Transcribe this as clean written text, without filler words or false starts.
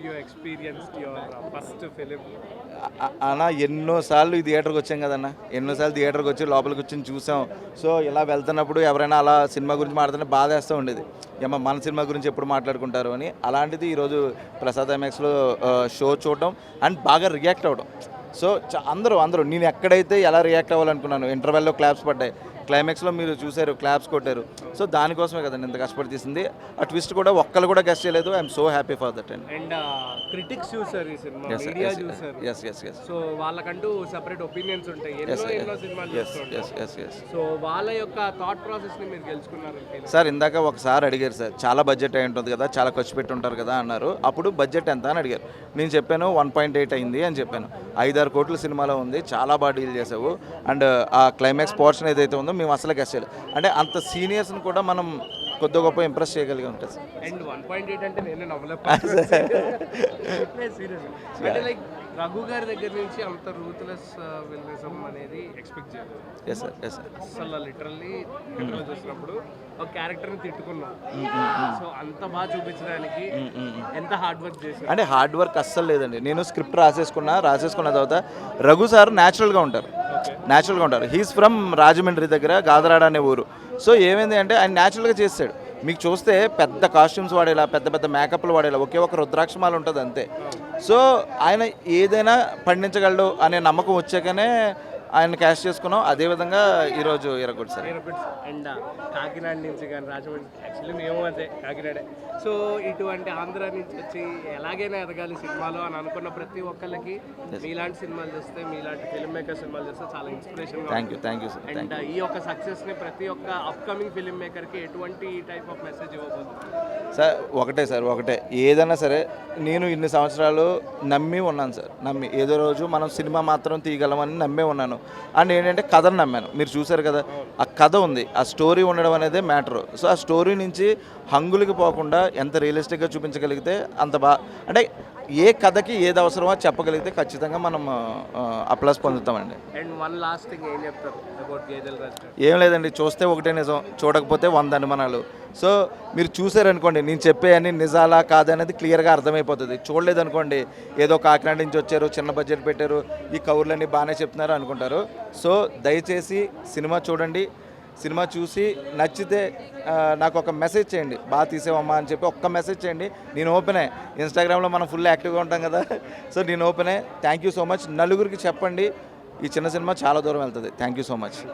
you experienced your first film? అన్న ఎన్నోసార్లు ఈ థియేటర్కి వచ్చాం కదన్న, ఎన్నోసార్లు థియేటర్కి వచ్చి లోపలికి వచ్చి చూసాం. సో ఇలా వెళ్తున్నప్పుడు ఎవరైనా అలా సినిమా గురించి మాట్లాడితే బాధ వేస్తూ ఉండేది, ఏమో మన సినిమా గురించి ఎప్పుడు మాట్లాడుకుంటారు అని. అలాంటిది ఈరోజు ప్రసాద్ ఎంఎక్స్లో షో చూడడం అండ్ బాగా రియాక్ట్ అవ్వడం. సో అందరూ నేను ఎక్కడైతే ఎలా రియాక్ట్ అవ్వాలనుకున్నాను, ఇంటర్వెల్లో క్లాప్స్ పడ్డాయి, క్లైమాక్స్లో మీరు చూసారు క్లాప్స్ కొట్టారు. సో దానికోసమే కదండి ఇంత కష్టపడి తీసింది. ఆ ట్విస్ట్ కూడా ఒక్కరు కూడా గెస్ట్ చేయలేదు. I'm so happy for that and critics చూసారు ఈ సినిమా, మీడియా చూసారు. సో వాళ్ళకంటూ సెపరేట్ ఒపీనియన్స్ ఉంటాయి, ఎన్నో సినిమాలు చూస్తుంటారు. సో వాళ్ళ యొక్క థాట్ ప్రాసెస్ ని మీరు తెలుసుకున్నారు సార్. ఇందాక ఒకసారి అడిగారు సార్, చాలా బడ్జెట్ అయి ఉంటుంది కదా, చాలా ఖర్చు పెట్టి ఉంటారు కదా అన్నారు. అప్పుడు బడ్జెట్ ఎంత అని అడిగారు. నేను చెప్పాను 1.8 అయింది అని చెప్పాను. 5-6 కోట్ల సినిమాలో ఉంది, చాలా బాగా డీల్ చేసావు. అండ్ ఆ క్లైమాక్స్ పోర్షన్ ఏదైతే ఉందో మేము అసలు గెస్ట్ చేయలేదు. అంటే అంత సీనియర్స్ని కూడా మనం కొద్ది గొప్ప ఇంప్రెస్ చేయగలిగి ఉంటుంది సార్. అండ్ 1.8 అంటే నేనే నమ్మలేదు. అంటే లైక్ రఘు గారి దగ్గర నుంచి అంత రూత్లెస్ విలనిజం అనేది ఎక్స్పెక్ట్ చేయలేదు. Yes sir, yes sir. అసలు లిటరల్లీ చూసినప్పుడు ఒక క్యారెక్టర్ని తిట్టుకున్నాం. సో అంత బాగా చూపించడానికి ఎంత హార్డ్ వర్క్ చేశారు అంటే హార్డ్ వర్క్ అస్సలు లేదండి. నేను స్క్రిప్ట్ రాసేసుకున్న తర్వాత రఘు సార్ న్యాచురల్గా ఉంటారు. హీస్ ఫ్రమ్ రాజమండ్రి దగ్గర గాదరాడ అనే ఊరు. సో ఏమైంది అంటే ఆయన న్యాచురల్గా చేస్తాడు. మీకు చూస్తే పెద్ద కాస్ట్యూమ్స్ వాడేలా, పెద్ద మేకప్లు వాడేలా, ఒకే ఒక రుద్రాక్షమాల ఉంటుంది అంతే. సో ఆయన ఏదైనా పండించగలడు అనే నమ్మకం వచ్చాకనే ఆయన క్యాష్ చేసుకున్నాం. అదేవిధంగా ఈరోజు ఇరగొట్టు సార్. అండ్ కాకినాడ నుంచి కానీ రాజమండ్రి, యాక్చువల్లీ మేము అదే కాకినాడే. సో ఇటువంటి ఆంధ్ర నుంచి వచ్చి ఎలాగైనా ఎదగాలి సినిమాలో అని అనుకున్న ప్రతి ఒక్కళ్ళకి మీలాంటి సినిమాలు చూస్తే, మీలాంటి ఫిల్మ్ మేకర్ సినిమాలు చూస్తే చాలా inspiration. Thank you sir. And ఈ యొక్క సక్సెస్ని ప్రతి ఒక్క అప్కమింగ్ ఫిల్మ్ మేకర్కి ఎటువంటి టైప్ ఆఫ్ మెసేజ్ ఇవ్వబోతుంది సార్? ఒకటే ఏదైనా సరే, నేను ఇన్ని సంవత్సరాలు నమ్మి ఉన్నాను సార్. ఏదో రోజు మనం సినిమా మాత్రం తీయగలమని నమ్మే ఉన్నాను. అండ్ ఏంటంటే కథను నమ్మాను. మీరు చూసారు కదా, ఆ కథ ఉంది, ఆ స్టోరీ ఉండడం అనేది మ్యాటర్. సో ఆ స్టోరీ నుంచి హంగులకి పోకుండా ఎంత రియలిస్టిక్గా చూపించగలిగితే అంత అంటే ఏ కథకి ఏది అవసరమో చెప్పగలిగితే ఖచ్చితంగా మనం అప్లాస్ పొందుతామండి. అండ్ వన్ లాస్ట్ థింగ్ ఏం చెప్తారు అబౌట్ గేదెల రాజు? ఏం లేదండి, చూస్తే ఒకటే నిజం, చూడకపోతే 100 అనుమానాలు. సో మీరు చూసారనుకోండి, నేను చెప్పే అన్ని నిజాలా కాదనేది క్లియర్గా అర్థమైపోతుంది. చూడలేదనుకోండి, ఏదో కాకినాడ నుంచి వచ్చారు, చిన్న బడ్జెట్ పెట్టారు, ఈ కవర్లన్నీ బాగానే చెప్తున్నారు అనుకుంటారు. సో దయచేసి సినిమా చూడండి. సినిమా చూసి నచ్చితే నాకు ఒక మెసేజ్ చేయండి, బాగా తీసేవమ్మా అని చెప్పి ఒక్క మెసేజ్ చేయండి. నేను ఓపెనే. ఇన్స్టాగ్రామ్లో మనం ఫుల్ యాక్టివ్గా ఉంటాం కదా. సో నేను ఓపెనే. Thank you so much. నలుగురికి చెప్పండి, ఈ చిన్న సినిమా చాలా దూరం వెళ్తుంది. Thank you so much.